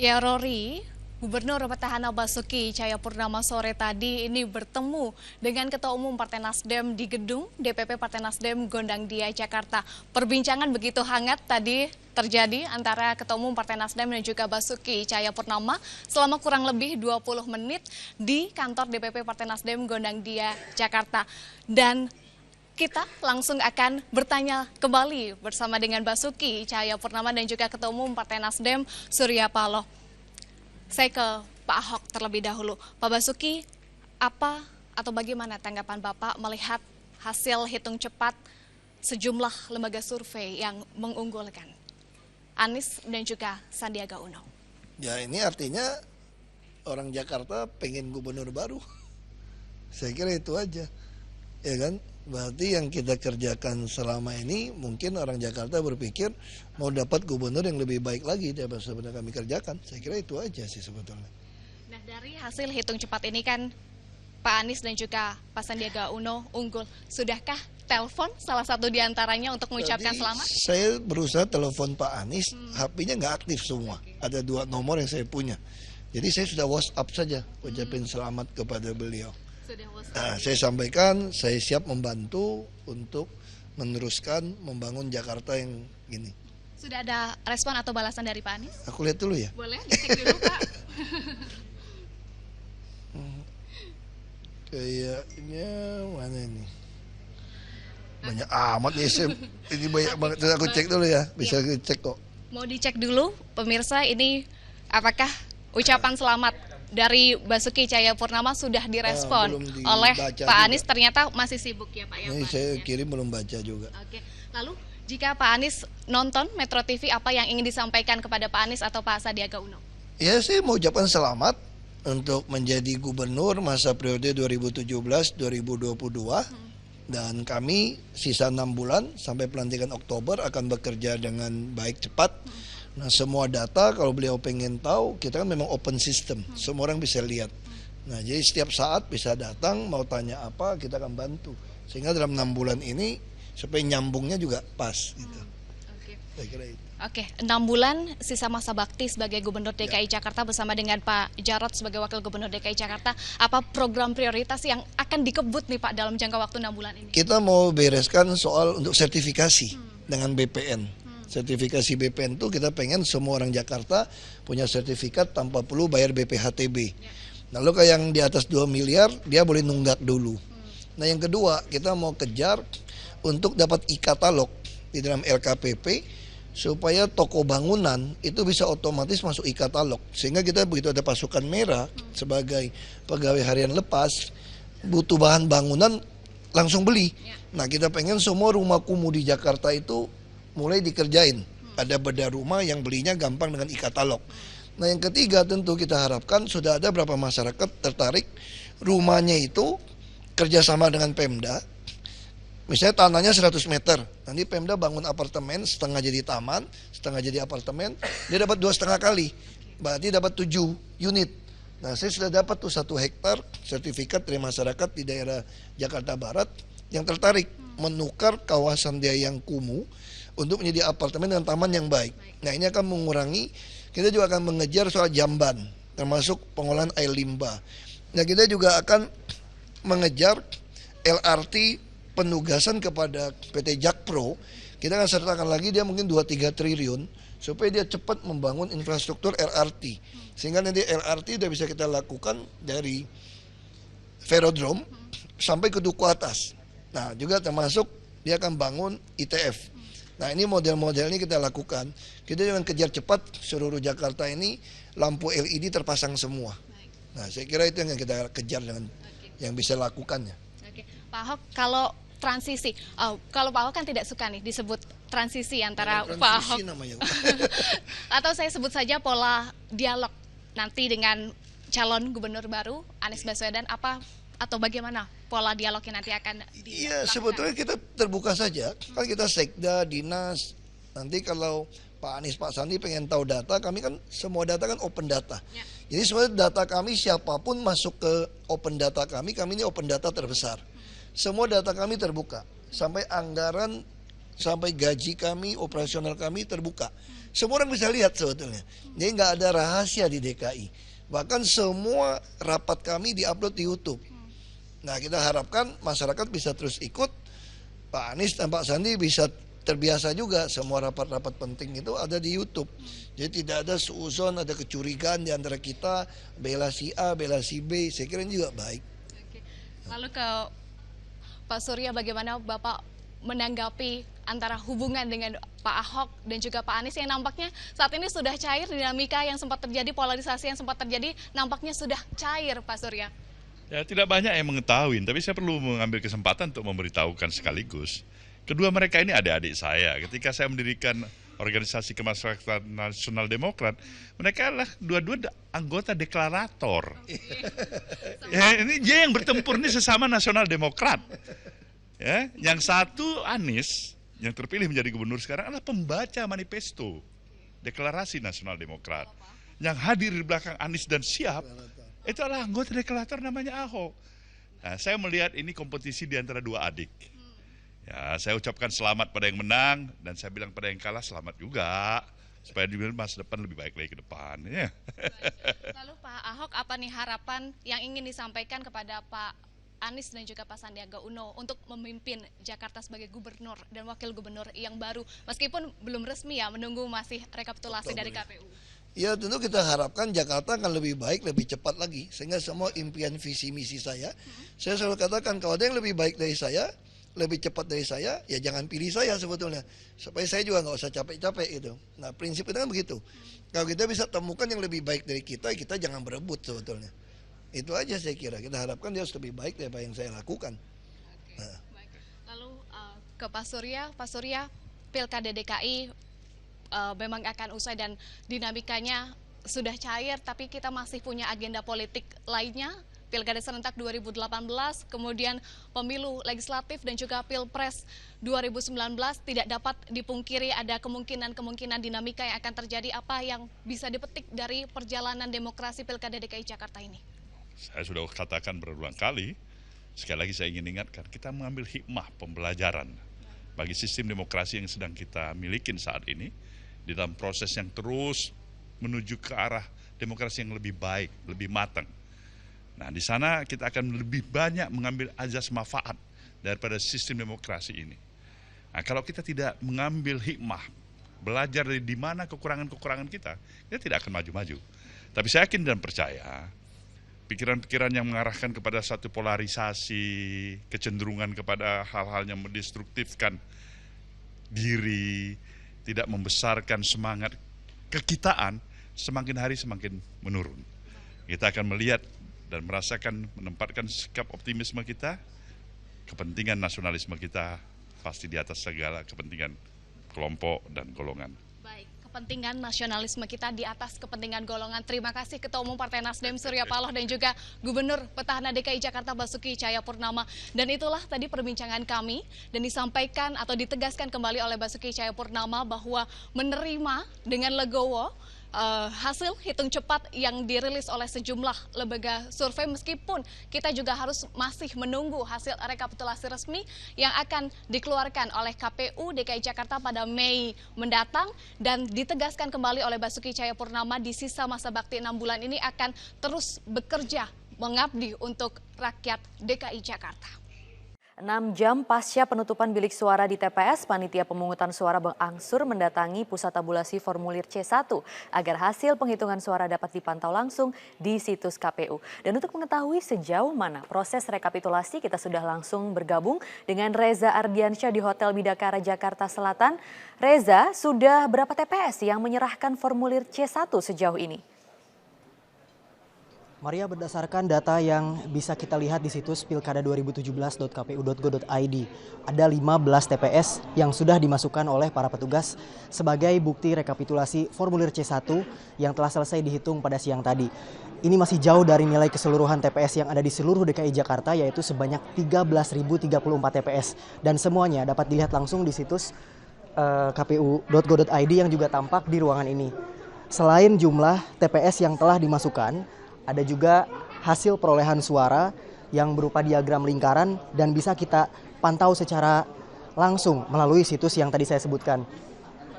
Ya Rory, Gubernur Petahana Basuki Cahayapurnama sore tadi ini bertemu dengan Ketua Umum Partai Nasdem di gedung DPP Partai Nasdem Gondang Dia, Jakarta. Perbincangan begitu hangat tadi terjadi antara Ketua Umum Partai Nasdem dan juga Basuki Cahayapurnama selama kurang lebih 20 menit di kantor DPP Partai Nasdem Gondang Dia, Jakarta. Dan kita langsung akan bertanya kembali bersama dengan Basuki Cahayapurnama dan juga Ketua Umum Partai Nasdem Surya Paloh. Saya ke Pak Ahok terlebih dahulu. Pak Basuki, apa atau bagaimana tanggapan Bapak melihat hasil hitung cepat sejumlah lembaga survei yang mengunggulkan Anies dan juga Sandiaga Uno? Ya ini artinya orang Jakarta pengen gubernur baru. Saya kira itu aja. Ya kan? Berarti yang kita kerjakan selama ini mungkin orang Jakarta berpikir mau dapat gubernur yang lebih baik lagi daripada sebenarnya kami kerjakan. Saya kira itu aja sih sebetulnya. Nah, dari hasil hitung cepat ini kan Pak Anies dan juga Pak Sandiaga Uno unggul. Sudahkah telepon salah satu di antaranya untuk mengucapkan Tadi selamat? saya berusaha telepon Pak Anies, HP-nya nggak aktif semua. Ada 2 nomor yang saya punya. Jadi saya sudah WhatsApp saja ucapin selamat kepada beliau. Nah, saya sampaikan saya siap membantu untuk meneruskan membangun Jakarta yang gini. Sudah ada respon atau balasan dari Pak Anies? Aku lihat dulu ya. Boleh dicek dulu Pak. Kayaknya mana ini? Banyak amat ya, ini banyak banget. Aku cek dulu ya, bisa cek kok. Mau dicek dulu pemirsa, ini apakah ucapan selamat dari Basuki Cahayapurnama sudah direspon belum oleh dibaca Pak juga. Anies? Ternyata masih sibuk ya Pak ya. Ini Pak saya Anies, ya? kirim belum baca juga. Oke. Lalu jika Pak Anies nonton Metro TV, apa yang ingin disampaikan kepada Pak Anies atau Pak Sandiaga Uno? Ya saya mau ucapkan selamat untuk menjadi gubernur masa periode 2017-2022 dan kami sisa 6 bulan sampai pelantikan Oktober akan bekerja dengan baik cepat. Nah semua data kalau beliau pengen tahu kita kan memang open system, semua orang bisa lihat. Nah jadi setiap saat bisa datang mau tanya apa kita akan bantu sehingga dalam 6 bulan ini supaya nyambungnya juga pas gitu. Oke. Saya kira itu. Oke, 6 bulan sisa masa bakti sebagai Gubernur DKI Jakarta bersama dengan Pak Jarod sebagai Wakil Gubernur DKI Jakarta. Apa program prioritas yang akan dikebut nih Pak dalam jangka waktu 6 bulan ini? Kita mau bereskan soal untuk sertifikasi dengan BPN. Sertifikasi BPN itu kita pengen semua orang Jakarta punya sertifikat tanpa perlu bayar BPHTB. Lalu kayak yang di atas 2 miliar dia boleh nunggak dulu. Nah yang kedua kita mau kejar untuk dapat e-katalog di dalam LKPP supaya toko bangunan itu bisa otomatis masuk e-katalog. Sehingga kita begitu ada pasukan merah sebagai pegawai harian lepas butuh bahan bangunan langsung beli. Nah kita pengen semua rumah kumuh di Jakarta itu mulai dikerjain. Ada bedah rumah yang belinya gampang dengan e-katalog. Nah yang ketiga tentu kita harapkan sudah ada berapa masyarakat tertarik rumahnya itu kerjasama dengan Pemda. Misalnya tanahnya 100 meter, nanti Pemda bangun apartemen setengah jadi taman, setengah jadi apartemen, dia dapat 2,5 kali, berarti dapat 7 unit. Nah saya sudah dapat tuh 1 hektar sertifikat dari masyarakat di daerah Jakarta Barat yang tertarik menukar kawasan dia yang kumuh untuk menjadi apartemen dengan taman yang baik. Nah ini akan mengurangi, kita juga akan mengejar soal jamban, termasuk pengolahan air limbah. Nah kita juga akan mengejar LRT penugasan kepada PT Jakpro. Kita akan sertakan lagi dia mungkin 2-3 triliun supaya dia cepat membangun infrastruktur LRT. Sehingga nanti LRT udah bisa kita lakukan dari Velodrome sampai ke Duku Atas. Nah juga termasuk dia akan bangun ITF. Nah ini model-model ini kita lakukan. Kita jangan kejar cepat seluruh Jakarta ini lampu LED terpasang semua. Nah saya kira itu yang kita kejar dengan yang bisa lakukannya. Oke, Pak Ahok, kalau transisi, kalau Pak Ahok kan tidak suka nih disebut transisi antara Pak Ahok namanya. atau saya sebut saja pola dialog nanti dengan calon gubernur baru Anies Baswedan, apa atau bagaimana pola dialognya nanti akan Iya sebetulnya kita terbuka saja, kan kita sekda, dinas, nanti kalau Pak Anies, Pak Sandi pengen tahu data, kami kan semua data kan open data. Jadi semua data kami siapapun masuk ke open data kami ini open data terbesar. Semua data kami terbuka, sampai anggaran sampai gaji kami, operasional kami terbuka. Semua orang bisa lihat sebetulnya. Jadi nggak ada rahasia di DKI. Bahkan semua rapat kami diupload di YouTube. Nah, kita harapkan masyarakat bisa terus ikut. Pak Anies dan Pak Sandi bisa terbiasa juga, semua rapat-rapat penting itu ada di YouTube. Jadi tidak ada suuzon, ada kecurigaan di antara kita, bela si A, bela si B. Saya kira ini juga baik. Oke. Lalu ke Pak Surya, bagaimana Bapak menanggapi antara hubungan dengan Pak Ahok dan juga Pak Anies yang nampaknya saat ini sudah cair, dinamika yang sempat terjadi, polarisasi yang sempat terjadi nampaknya sudah cair, Pak Surya? Ya, tidak banyak yang mengetahui, tapi saya perlu mengambil kesempatan untuk memberitahukan sekaligus. Kedua mereka ini adik-adik saya. Ketika saya mendirikan organisasi kemasyarakatan Nasional Demokrat, mereka adalah dua-dua anggota deklarator. Ya, ini dia yang bertempur ini sesama Nasional Demokrat. Ya, yang satu Anies, yang terpilih menjadi gubernur sekarang adalah pembaca manifesto deklarasi Nasional Demokrat. Yang hadir di belakang Anies dan siap, itu adalah anggota deklarator namanya Ahok. Nah, saya melihat ini kompetisi di antara dua adik. Ya, saya ucapkan selamat pada yang menang dan saya bilang pada yang kalah selamat juga supaya di masa depan lebih baik lagi ke depan. Ya. Lalu Pak Ahok, apa nih harapan yang ingin disampaikan kepada Pak Anies dan juga Pak Sandiaga Uno untuk memimpin Jakarta sebagai gubernur dan wakil gubernur yang baru, meskipun belum resmi ya, menunggu masih rekapitulasi dari KPU? Ya, tentu kita harapkan Jakarta akan lebih baik, lebih cepat lagi. Sehingga semua impian visi misi saya selalu katakan kalau ada yang lebih baik dari saya, lebih cepat dari saya, ya jangan pilih saya sebetulnya. Supaya saya juga nggak usah capek-capek gitu. Nah, prinsip itu kan begitu. Kalau kita bisa temukan yang lebih baik dari kita jangan berebut sebetulnya. Itu aja saya kira. Kita harapkan dia harus lebih baik daripada yang saya lakukan. Nah. Lalu ke Pak Surya, Pilkada DKI memang akan usai dan dinamikanya sudah cair, tapi kita masih punya agenda politik lainnya, Pilkada serentak 2018, kemudian pemilu legislatif dan juga Pilpres 2019. Tidak dapat dipungkiri ada kemungkinan dinamika yang akan terjadi. Apa yang bisa dipetik dari perjalanan demokrasi Pilkada DKI Jakarta ini? Saya sudah katakan berulang kali, sekali lagi saya ingin ingatkan, kita mengambil hikmah pembelajaran bagi sistem demokrasi yang sedang kita miliki saat ini, di dalam proses yang terus menuju ke arah demokrasi yang lebih baik, lebih matang. Nah, di sana kita akan lebih banyak mengambil azas manfaat daripada sistem demokrasi ini. Nah, kalau kita tidak mengambil hikmah, belajar dari di mana kekurangan-kekurangan kita tidak akan maju-maju. Tapi saya yakin dan percaya, pikiran-pikiran yang mengarahkan kepada satu polarisasi, kecenderungan kepada hal-hal yang mendestruktifkan diri, tidak membesarkan semangat kekitaan, semakin hari semakin menurun. Kita akan melihat dan merasakan, menempatkan sikap optimisme kita, kepentingan nasionalisme kita pasti di atas segala kepentingan kelompok dan golongan. Baik, kepentingan nasionalisme kita di atas kepentingan golongan. Terima kasih Ketua Umum Partai Nasdem Surya Paloh dan juga Gubernur Petahana DKI Jakarta Basuki Cahayapurnama. Dan itulah tadi perbincangan kami dan disampaikan atau ditegaskan kembali oleh Basuki Cahayapurnama bahwa menerima dengan legowo hasil hitung cepat yang dirilis oleh sejumlah lembaga survei, meskipun kita juga harus masih menunggu hasil rekapitulasi resmi yang akan dikeluarkan oleh KPU DKI Jakarta pada Mei mendatang. Dan ditegaskan kembali oleh Basuki Cahayapurnama, di sisa masa bakti 6 bulan ini akan terus bekerja mengabdi untuk rakyat DKI Jakarta. 6 jam pasca penutupan bilik suara di TPS, panitia pemungutan suara berangsur mendatangi pusat tabulasi formulir C1 agar hasil penghitungan suara dapat dipantau langsung di situs KPU. Dan untuk mengetahui sejauh mana proses rekapitulasi, kita sudah langsung bergabung dengan Reza Ardiansyah di Hotel Bidakara, Jakarta Selatan. Reza, sudah berapa TPS yang menyerahkan formulir C1 sejauh ini? Maria, berdasarkan data yang bisa kita lihat di situs pilkada2017.kpu.go.id, ada 15 TPS yang sudah dimasukkan oleh para petugas sebagai bukti rekapitulasi formulir C1 yang telah selesai dihitung pada siang tadi. Ini masih jauh dari nilai keseluruhan TPS yang ada di seluruh DKI Jakarta, yaitu sebanyak 13.034 TPS. Dan semuanya dapat dilihat langsung di situs kpu.go.id yang juga tampak di ruangan ini. Selain jumlah TPS yang telah dimasukkan, ada juga hasil perolehan suara yang berupa diagram lingkaran dan bisa kita pantau secara langsung melalui situs yang tadi saya sebutkan.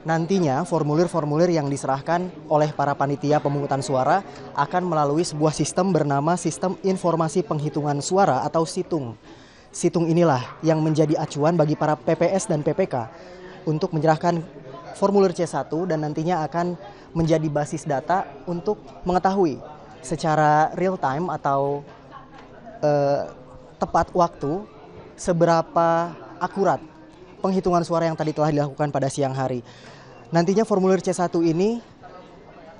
Nantinya formulir-formulir yang diserahkan oleh para panitia pemungutan suara akan melalui sebuah sistem bernama Sistem Informasi Penghitungan Suara atau SITUNG. SITUNG inilah yang menjadi acuan bagi para PPS dan PPK untuk menyerahkan formulir C1 dan nantinya akan menjadi basis data untuk mengetahui secara real time atau tepat waktu seberapa akurat penghitungan suara yang tadi telah dilakukan pada siang hari. Nantinya formulir C1 ini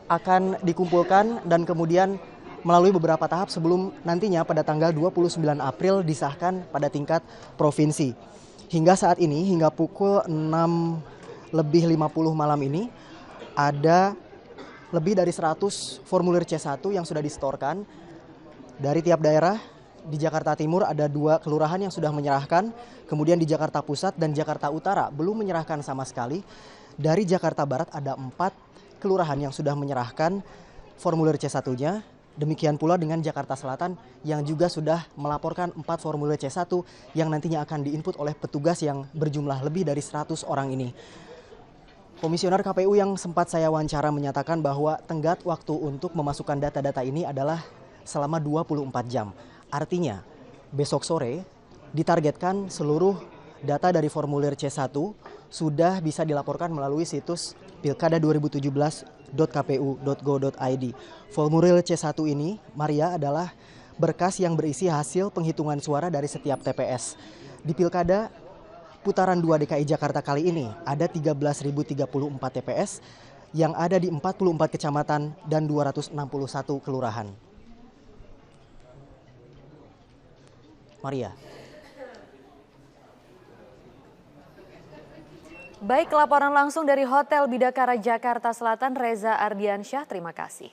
akan dikumpulkan dan kemudian melalui beberapa tahap sebelum nantinya pada tanggal 29 April disahkan pada tingkat provinsi. Hingga saat ini, hingga pukul 6:50 malam ini, ada lebih dari 100 formulir C1 yang sudah distorkan dari tiap daerah. Di Jakarta Timur ada 2 kelurahan yang sudah menyerahkan, kemudian di Jakarta Pusat dan Jakarta Utara belum menyerahkan sama sekali. Dari Jakarta Barat ada 4 kelurahan yang sudah menyerahkan formulir C1-nya. Demikian pula dengan Jakarta Selatan yang juga sudah melaporkan 4 formulir C1 yang nantinya akan diinput oleh petugas yang berjumlah lebih dari 100 orang ini. Komisioner KPU yang sempat saya wawancara menyatakan bahwa tenggat waktu untuk memasukkan data-data ini adalah selama 24 jam. Artinya besok sore ditargetkan seluruh data dari formulir C1 sudah bisa dilaporkan melalui situs pilkada2017.kpu.go.id. Formulir C1 ini, Maria, adalah berkas yang berisi hasil penghitungan suara dari setiap TPS. Di Pilkada Putaran 2 DKI Jakarta kali ini ada 13.034 TPS yang ada di 44 kecamatan dan 261 kelurahan. Maria. Baik, laporan langsung dari Hotel Bidakara Jakarta Selatan, Reza Ardiansyah, terima kasih.